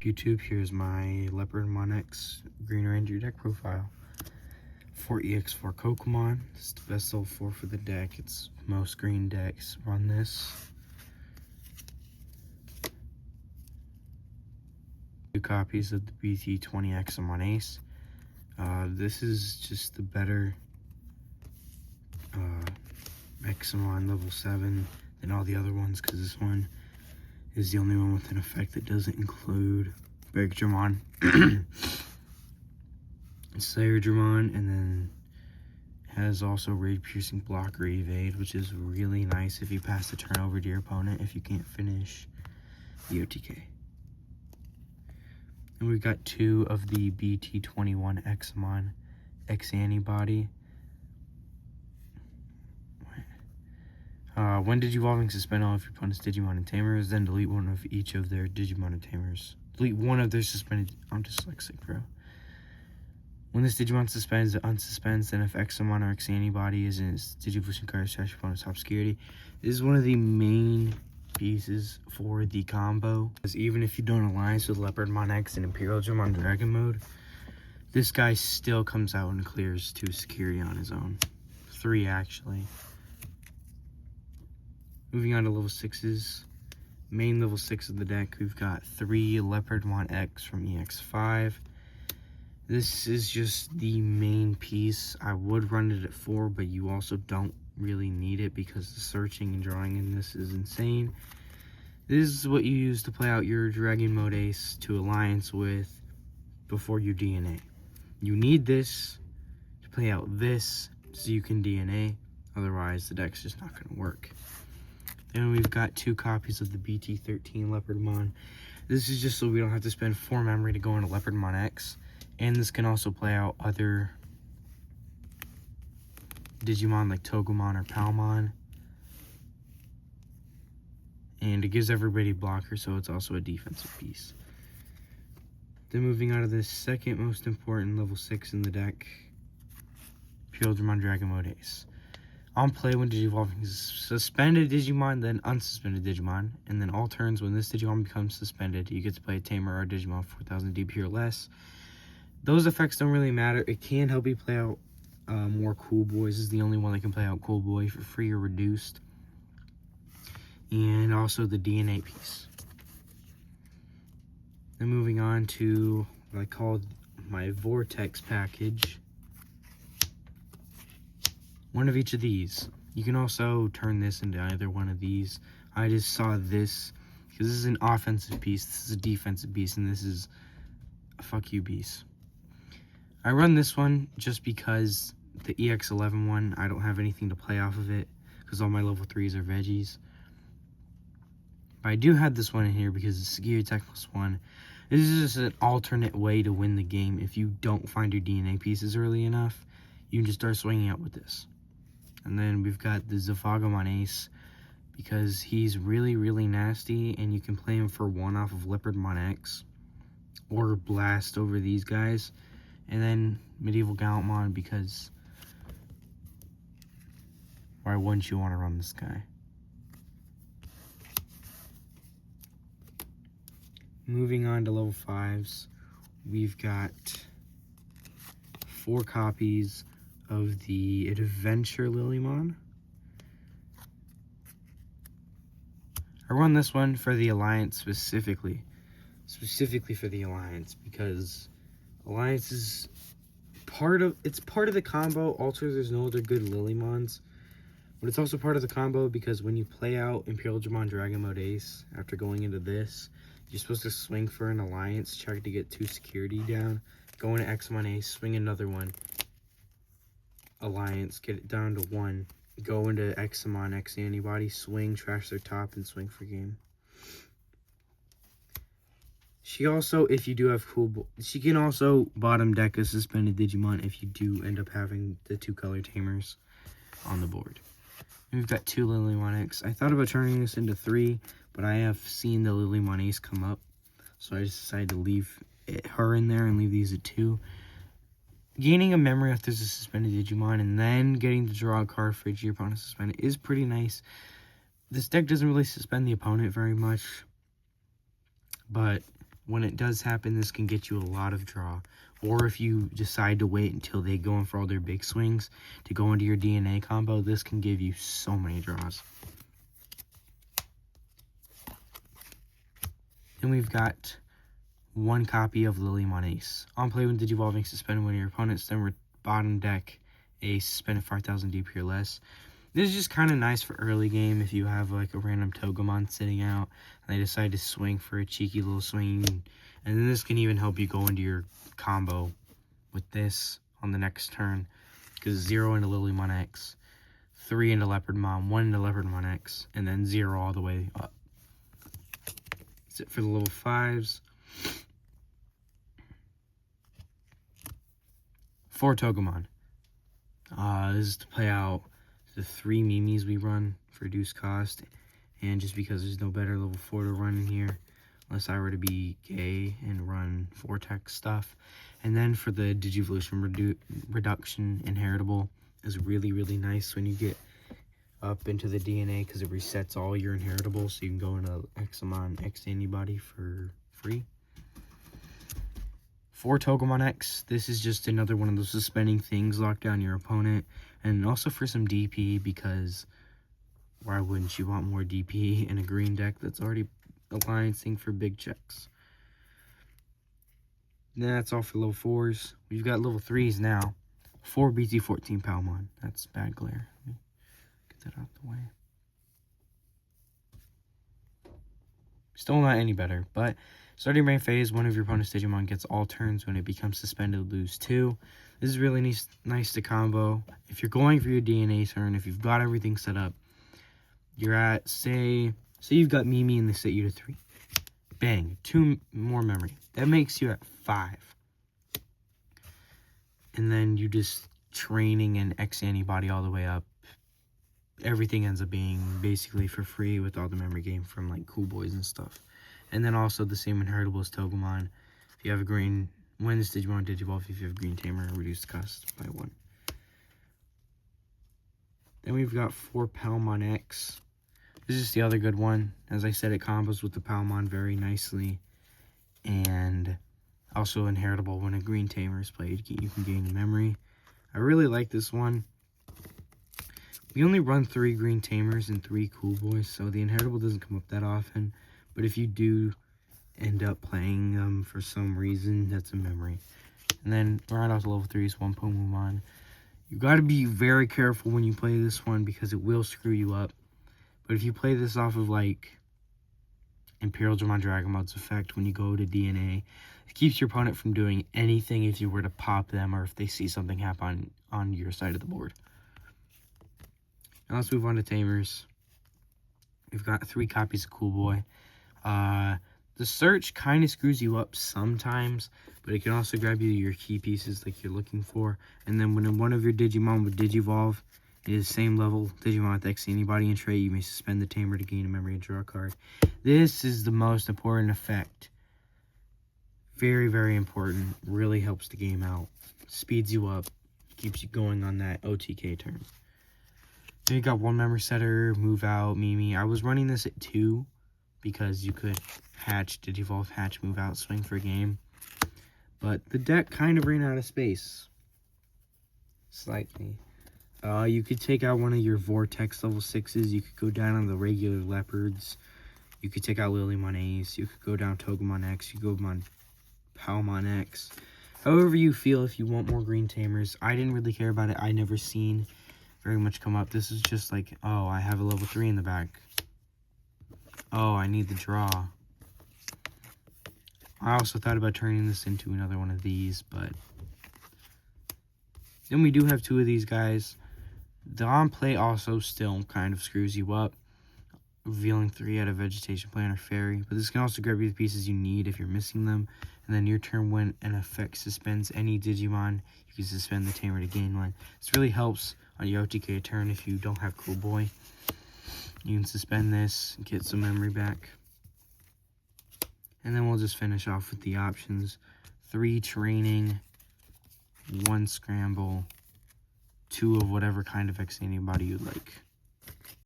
YouTube, here's my Leopardmon X Green Ranger deck profile. 4 EX4 Pokemon. It's the best level 4 for the deck. It's most green decks run this. 2 copies of the BT20 Examon Ace. This is just the better Examon level 7 than all the other ones, because this one is the only one with an effect that doesn't include Bergdramon, Slayerdramon, and then has also Raid Piercing Block or Evade, which is really nice if you pass the turn over to your opponent if you can't finish the OTK. And we've got 2 of the BT21 Examon X Antibody. When Digivolving, suspend all of your opponent's Digimon and Tamers, then delete one of each of their Digimon and Tamers. Delete one of their suspended... I'm dyslexic, bro. When this Digimon suspends, it unsuspends, then if Examon or X Antibody is in its Digivolution card, trash your opponent's top security. This is one of the main pieces for the combo, because even if you don't alliance with Leopardmon X and Imperialdramon Dragon mode, this guy still comes out and clears 2 security on his own. 3 actually. Moving on to level 6s. Main level 6 of the deck, we've got 3 Leopardmon X from EX5. This is just the main piece. I would run it at 4, but you also don't really need it because the searching and drawing in this is insane. This is what you use to play out your Dragon Mode Ace to alliance with before you DNA. You need this to play out this so you can DNA, otherwise the deck's just not going to work. Then we've got 2 copies of the BT13 Leopardmon. This is just so we don't have to spend 4 memory to go into Leopardmon X. And this can also play out other Digimon like Togemon or Palmon. And it gives everybody blocker, so it's also a defensive piece. Then moving on to the second most important level 6 in the deck, Imperialdramon Dragon Mode Ace. On play, when Digivolving, suspend a Digimon, then unsuspend a Digimon, and then all turns when this Digimon becomes suspended, you get to play a Tamer or a Digimon 4000 DP or less. Those effects don't really matter. It can help you play out more Cool Boys. This is the only one that can play out Cool Boy for free or reduced. And also the DNA piece. Then moving on to what I called my Vortex package. One of each of these. You can also turn this into either one of these. I just saw this because this is an offensive piece, this is a defensive piece, and this is a fuck you piece. I run this one just because the EX11 one, I don't have anything to play off of it because all my level 3s are veggies. But I do have this one in here because it's Security Tech +1. This is just an alternate way to win the game. If you don't find your DNA pieces early enough, you can just start swinging out with this. And then we've got the Zafagamon Ace because he's really, really nasty, and you can play him for 1 off of Leopardmon X or blast over these guys. And then Medieval Gallantmon because why wouldn't you want to run this guy? Moving on to level 5s, we've got 4 copies of the Adventure Lilymon. I run this one for the Alliance specifically for the Alliance, because Alliance is part of the combo. Also, there's no other good Lilymons, but it's also part of the combo because when you play out Imperialdramon Dragon Mode Ace after going into this, you're supposed to swing for an Alliance, check to get 2 security down, go into Examon Ace, swing another one, Alliance, get it down to 1, go into Examon X Antibody, swing, trash their top, and swing for game. She also, if you do have she can also bottom deck a suspended Digimon if you do end up having the 2 color Tamers on the board. And we've got 2 Lilymon X. I thought about turning this into 3, but I have seen the Lilymon Ace come up, so I just decided to leave her in there and leave these at 2. Gaining a memory if there's a suspended Digimon and then getting to draw a card for each of your opponent's suspended is pretty nice. This deck doesn't really suspend the opponent very much, but when it does happen, this can get you a lot of draw. Or if you decide to wait until they go in for all their big swings to go into your DNA combo, this can give you so many draws. Then we've got one copy of Leopardmon Ace. On play when Digivolving, suspend one of your opponents, then bottom deck Ace, suspend at 5,000 DP or less. This is just kind of nice for early game if you have like a random Togemon sitting out and they decide to swing for a cheeky little swing. And then this can even help you go into your combo with this on the next turn, because 0 into Leopardmon X, 3 into Leopardmon, 1 into Leopardmon X, and then 0 all the way up. That's it for the level 5s. 4 Togemon. This is to play out the 3 Mimis we run for reduced cost, and just because there's no better level 4 to run in here, unless I were to be gay and run Vortex stuff. And then for the Digivolution reduction, Inheritable is really, really nice when you get up into the DNA, because it resets all your Inheritables, so you can go into Xamon X Antibody for free. 4 Togemon X, this is just another one of those suspending things, lock down your opponent, and also for some DP, because why wouldn't you want more DP in a green deck that's already alliancing for big checks? That's all for level 4s. We've got level 3s now. 4 BT14 Palmon. That's bad glare. Let me get that out of the way. Still not any better, but starting main phase, one of your opponent's Digimon gets all turns. When it becomes suspended, lose 2. This is really nice to combo. If you're going for your DNA turn, if you've got everything set up, you're at, say you've got Mimi and they set you to 3. Bang, 2 more memory. That makes you at 5. And then you just training an X Antibody all the way up. Everything ends up being basically for free with all the memory gain from like Cool Boys and stuff. And then also the same Inheritable as Togemon. If you have a green, when this Digimon Digivolve, if you have a green Tamer, reduce cost by 1. Then we've got 4 Palmon X. This is the other good one. As I said, it combos with the Palmon very nicely. And also Inheritable, when a green Tamer is played, you can gain memory. I really like this one. We only run 3 green Tamers and 3 Cool Boys, so the Inheritable doesn't come up that often. But if you do end up playing them for some reason, that's a memory. And then right off to level 3 is 1 Pomumon. You got to be very careful when you play this one, because it will screw you up. But if you play this off of like Imperial Dramon Dragon Mode's effect, when you go to DNA, it keeps your opponent from doing anything if you were to pop them or if they see something happen on your side of the board. Now let's move on to Tamers. We've got 3 copies of Cool Boy. The search kind of screws you up sometimes, but it can also grab you your key pieces like you're looking for. And then when one of your Digimon would Digivolve, it is same level Digimon with X Antibody and trait, you may suspend the Tamer to gain a memory and draw a card. This is the most important effect. Very, very important. Really helps the game out. Speeds you up. Keeps you going on that OTK turn. Then you got 1 memory setter, move out, Mimi. I was running this at 2 because you could hatch, Digivolve, hatch, move out, swing for a game. But the deck kind of ran out of space. Slightly. You could take out one of your Vortex level 6s. You could go down on the regular Leopards. You could take out Leopardmon Ace. You could go down Togemon X. You could go on Palmon X. However you feel, if you want more green Tamers. I didn't really care about it. I never seen very much come up. This is just like, oh, I have a level 3 in the back. Oh, I need the draw. I also thought about turning this into another one of these, but then we do have 2 of these guys. The on play also still kind of screws you up, revealing 3 out of Vegetation Plant or Fairy, but this can also grab you the pieces you need if you're missing them. And then your turn, when an effect suspends any Digimon, you can suspend the Tamer to gain 1. This really helps on your OTK turn if you don't have Cool Boy. You can suspend this and get some memory back. And then we'll just finish off with the options. 3 training, 1 scramble, 2 of whatever kind of X Antibody you'd like.